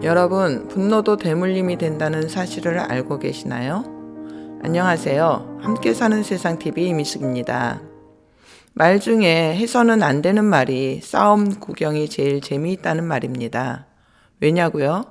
여러분, 분노도 대물림이 된다는 사실을 알고 계시나요? 안녕하세요. 함께 사는 세상 TV 이미숙입니다. 말 중에 해서는 안 되는 말이 싸움 구경이 제일 재미있다는 말입니다. 왜냐고요?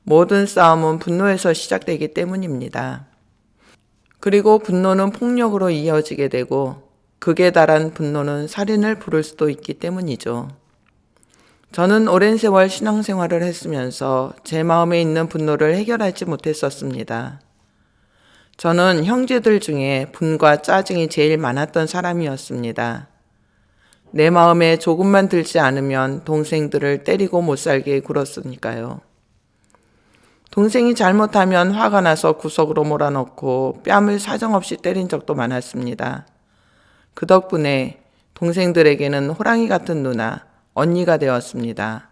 모든 싸움은 분노에서 시작되기 때문입니다. 그리고 분노는 폭력으로 이어지게 되고 극에 달한 분노는 살인을 부를 수도 있기 때문이죠. 저는 오랜 세월 신앙생활을 했으면서 제 마음에 있는 분노를 해결하지 못했었습니다. 저는 형제들 중에 분과 짜증이 제일 많았던 사람이었습니다. 내 마음에 조금만 들지 않으면 동생들을 때리고 못 살게 굴었으니까요. 동생이 잘못하면 화가 나서 구석으로 몰아넣고 뺨을 사정없이 때린 적도 많았습니다. 그 덕분에 동생들에게는 호랑이 같은 누나, 언니가 되었습니다.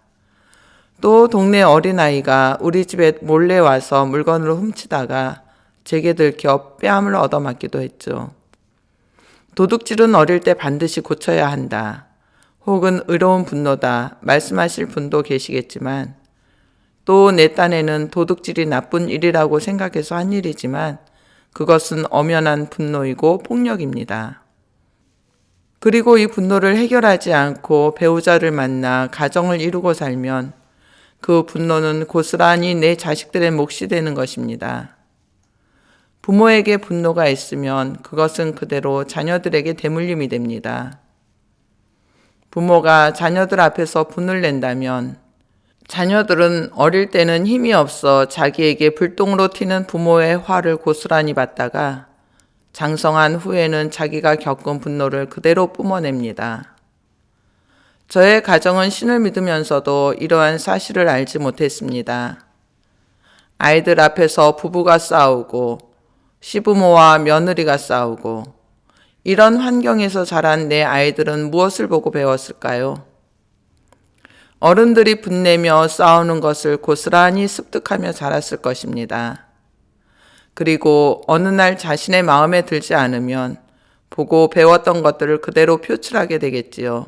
또 동네 어린아이가 우리 집에 몰래 와서 물건을 훔치다가 제게 들켜 뺨을 얻어맞기도 했죠. 도둑질은 어릴 때 반드시 고쳐야 한다. 혹은 의로운 분노다 말씀하실 분도 계시겠지만 또 내 딴에는 도둑질이 나쁜 일이라고 생각해서 한 일이지만 그것은 엄연한 분노이고 폭력입니다. 그리고 이 분노를 해결하지 않고 배우자를 만나 가정을 이루고 살면 그 분노는 고스란히 내 자식들의 몫이 되는 것입니다. 부모에게 분노가 있으면 그것은 그대로 자녀들에게 대물림이 됩니다. 부모가 자녀들 앞에서 분을 낸다면 자녀들은 어릴 때는 힘이 없어 자기에게 불똥으로 튀는 부모의 화를 고스란히 받다가 장성한 후에는 자기가 겪은 분노를 그대로 뿜어냅니다. 저의 가정은 신을 믿으면서도 이러한 사실을 알지 못했습니다. 아이들 앞에서 부부가 싸우고 시부모와 며느리가 싸우고 이런 환경에서 자란 내 아이들은 무엇을 보고 배웠을까요? 어른들이 분내며 싸우는 것을 고스란히 습득하며 자랐을 것입니다. 그리고 어느 날 자신의 마음에 들지 않으면 보고 배웠던 것들을 그대로 표출하게 되겠지요.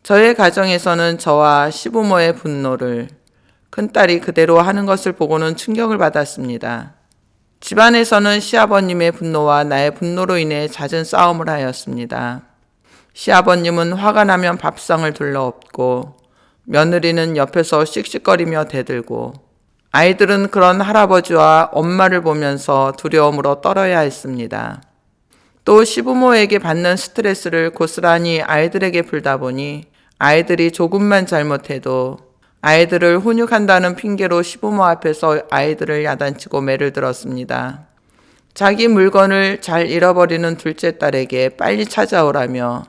저의 가정에서는 저와 시부모의 분노를 큰딸이 그대로 하는 것을 보고는 충격을 받았습니다. 집안에서는 시아버님의 분노와 나의 분노로 인해 잦은 싸움을 하였습니다. 시아버님은 화가 나면 밥상을 둘러엎고 며느리는 옆에서 씩씩거리며 대들고 아이들은 그런 할아버지와 엄마를 보면서 두려움으로 떨어야 했습니다. 또 시부모에게 받는 스트레스를 고스란히 아이들에게 풀다 보니 아이들이 조금만 잘못해도 아이들을 훈육한다는 핑계로 시부모 앞에서 아이들을 야단치고 매를 들었습니다. 자기 물건을 잘 잃어버리는 둘째 딸에게 빨리 찾아오라며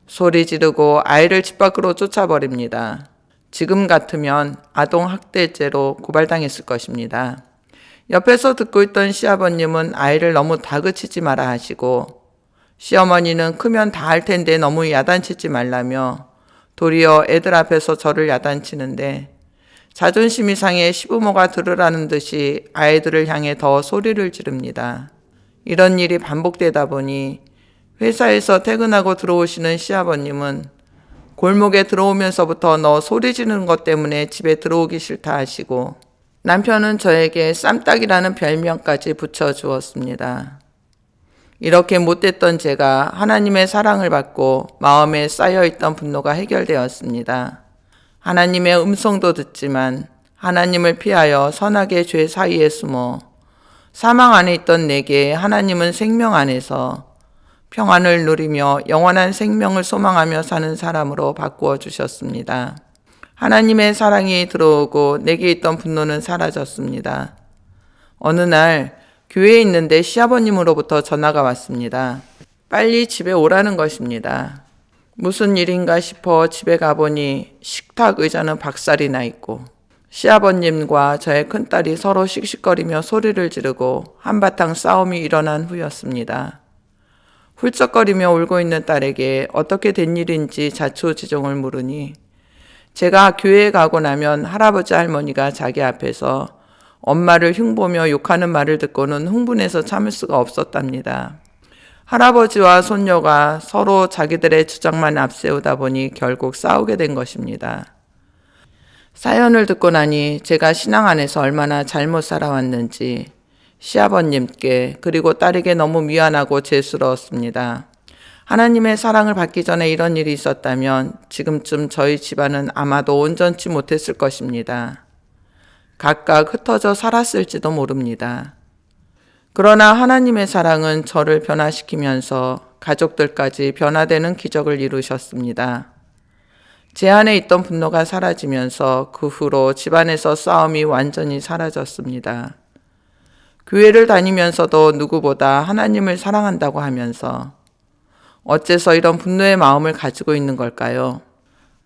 소리 지르고 아이를 집 밖으로 쫓아버립니다. 지금 같으면 아동학대죄로 고발당했을 것입니다. 옆에서 듣고 있던 시아버님은 아이를 너무 다그치지 마라 하시고 시어머니는 크면 다 할 텐데 너무 야단치지 말라며 도리어 애들 앞에서 저를 야단치는데 자존심이 상해 시부모가 들으라는 듯이 아이들을 향해 더 소리를 지릅니다. 이런 일이 반복되다 보니 회사에서 퇴근하고 들어오시는 시아버님은 골목에 들어오면서부터 너 소리 지르는 것 때문에 집에 들어오기 싫다 하시고 남편은 저에게 쌈딱이라는 별명까지 붙여주었습니다. 이렇게 못됐던 제가 하나님의 사랑을 받고 마음에 쌓여있던 분노가 해결되었습니다. 하나님의 음성도 듣지만 하나님을 피하여 선악의 죄 사이에 숨어 사망 안에 있던 내게 하나님은 생명 안에서 평안을 누리며 영원한 생명을 소망하며 사는 사람으로 바꾸어 주셨습니다. 하나님의 사랑이 들어오고 내게 있던 분노는 사라졌습니다. 어느 날 교회에 있는데 시아버님으로부터 전화가 왔습니다. 빨리 집에 오라는 것입니다. 무슨 일인가 싶어 집에 가보니 식탁 의자는 박살이 나 있고 시아버님과 저의 큰딸이 서로 씩씩거리며 소리를 지르고 한바탕 싸움이 일어난 후였습니다. 훌쩍거리며 울고 있는 딸에게 어떻게 된 일인지 자초지종을 물으니 제가 교회에 가고 나면 할아버지 할머니가 자기 앞에서 엄마를 흉보며 욕하는 말을 듣고는 흥분해서 참을 수가 없었답니다. 할아버지와 손녀가 서로 자기들의 주장만 앞세우다 보니 결국 싸우게 된 것입니다. 사연을 듣고 나니 제가 신앙 안에서 얼마나 잘못 살아왔는지 시아버님께 그리고 딸에게 너무 미안하고 죄스러웠습니다. 하나님의 사랑을 받기 전에 이런 일이 있었다면 지금쯤 저희 집안은 아마도 온전치 못했을 것입니다. 각각 흩어져 살았을지도 모릅니다. 그러나 하나님의 사랑은 저를 변화시키면서 가족들까지 변화되는 기적을 이루셨습니다. 제 안에 있던 분노가 사라지면서 그 후로 집안에서 싸움이 완전히 사라졌습니다. 교회를 다니면서도 누구보다 하나님을 사랑한다고 하면서 어째서 이런 분노의 마음을 가지고 있는 걸까요?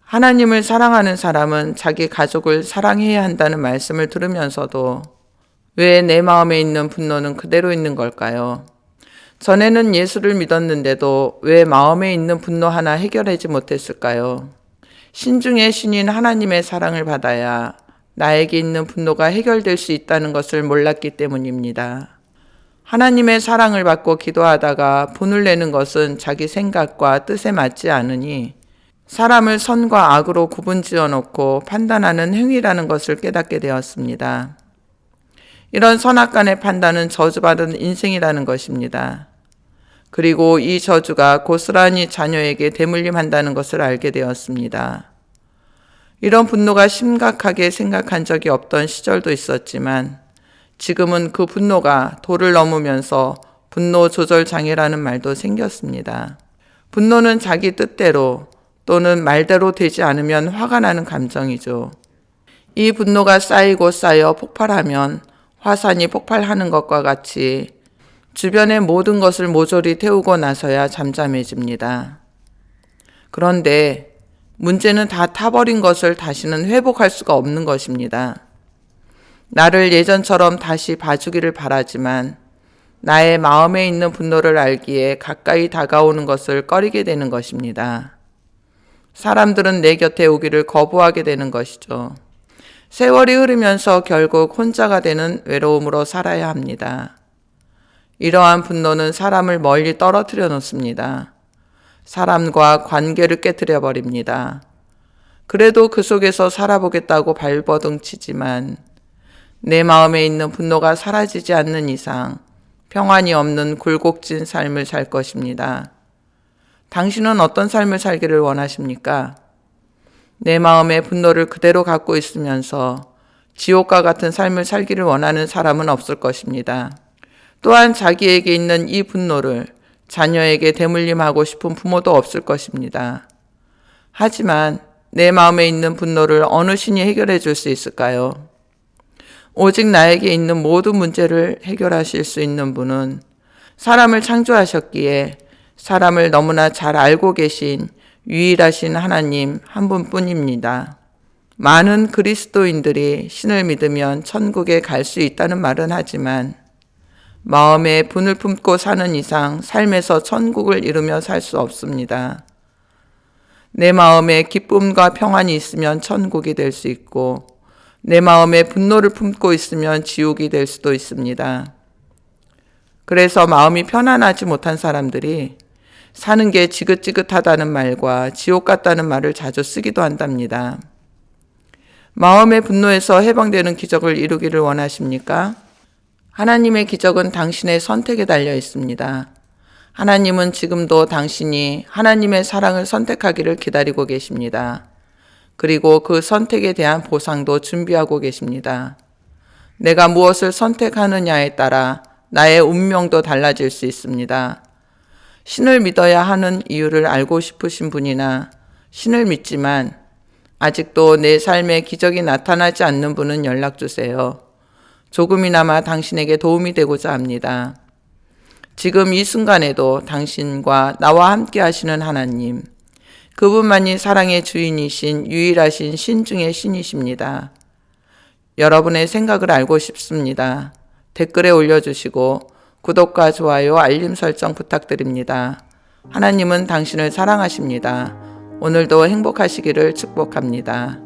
하나님을 사랑하는 사람은 자기 가족을 사랑해야 한다는 말씀을 들으면서도 왜 내 마음에 있는 분노는 그대로 있는 걸까요? 전에는 예수를 믿었는데도 왜 마음에 있는 분노 하나 해결하지 못했을까요? 신중의 신인 하나님의 사랑을 받아야 나에게 있는 분노가 해결될 수 있다는 것을 몰랐기 때문입니다. 하나님의 사랑을 받고 기도하다가 분을 내는 것은 자기 생각과 뜻에 맞지 않으니 사람을 선과 악으로 구분지어 놓고 판단하는 행위라는 것을 깨닫게 되었습니다. 이런 선악간의 판단은 저주받은 인생이라는 것입니다. 그리고 이 저주가 고스란히 자녀에게 대물림한다는 것을 알게 되었습니다. 이런 분노가 심각하게 생각한 적이 없던 시절도 있었지만 지금은 그 분노가 도를 넘으면서 분노 조절 장애라는 말도 생겼습니다. 분노는 자기 뜻대로 또는 말대로 되지 않으면 화가 나는 감정이죠. 이 분노가 쌓이고 쌓여 폭발하면 화산이 폭발하는 것과 같이 주변의 모든 것을 모조리 태우고 나서야 잠잠해집니다. 그런데 문제는 다 타버린 것을 다시는 회복할 수가 없는 것입니다. 나를 예전처럼 다시 봐주기를 바라지만 나의 마음에 있는 분노를 알기에 가까이 다가오는 것을 꺼리게 되는 것입니다. 사람들은 내 곁에 오기를 거부하게 되는 것이죠. 세월이 흐르면서 결국 혼자가 되는 외로움으로 살아야 합니다. 이러한 분노는 사람을 멀리 떨어뜨려 놓습니다. 사람과 관계를 깨뜨려 버립니다. 그래도 그 속에서 살아보겠다고 발버둥 치지만 내 마음에 있는 분노가 사라지지 않는 이상 평안이 없는 굴곡진 삶을 살 것입니다. 당신은 어떤 삶을 살기를 원하십니까? 내 마음의 분노를 그대로 갖고 있으면서 지옥과 같은 삶을 살기를 원하는 사람은 없을 것입니다. 또한 자기에게 있는 이 분노를 자녀에게 대물림하고 싶은 부모도 없을 것입니다. 하지만 내 마음에 있는 분노를 어느 신이 해결해 줄 수 있을까요? 오직 나에게 있는 모든 문제를 해결하실 수 있는 분은 사람을 창조하셨기에 사람을 너무나 잘 알고 계신 유일하신 하나님 한 분뿐입니다. 많은 그리스도인들이 신을 믿으면 천국에 갈 수 있다는 말은 하지만 마음에 분을 품고 사는 이상 삶에서 천국을 이루며 살 수 없습니다. 내 마음에 기쁨과 평안이 있으면 천국이 될 수 있고 내 마음에 분노를 품고 있으면 지옥이 될 수도 있습니다. 그래서 마음이 편안하지 못한 사람들이 사는 게 지긋지긋하다는 말과 지옥 같다는 말을 자주 쓰기도 한답니다. 마음의 분노에서 해방되는 기적을 이루기를 원하십니까? 하나님의 기적은 당신의 선택에 달려 있습니다. 하나님은 지금도 당신이 하나님의 사랑을 선택하기를 기다리고 계십니다. 그리고 그 선택에 대한 보상도 준비하고 계십니다. 내가 무엇을 선택하느냐에 따라 나의 운명도 달라질 수 있습니다. 신을 믿어야 하는 이유를 알고 싶으신 분이나 신을 믿지만 아직도 내 삶에 기적이 나타나지 않는 분은 연락 주세요. 조금이나마 당신에게 도움이 되고자 합니다. 지금 이 순간에도 당신과 나와 함께 하시는 하나님, 그분만이 사랑의 주인이신 유일하신 신 중의 신이십니다. 여러분의 생각을 알고 싶습니다. 댓글에 올려주시고 구독과 좋아요, 알림 설정 부탁드립니다. 하나님은 당신을 사랑하십니다. 오늘도 행복하시기를 축복합니다.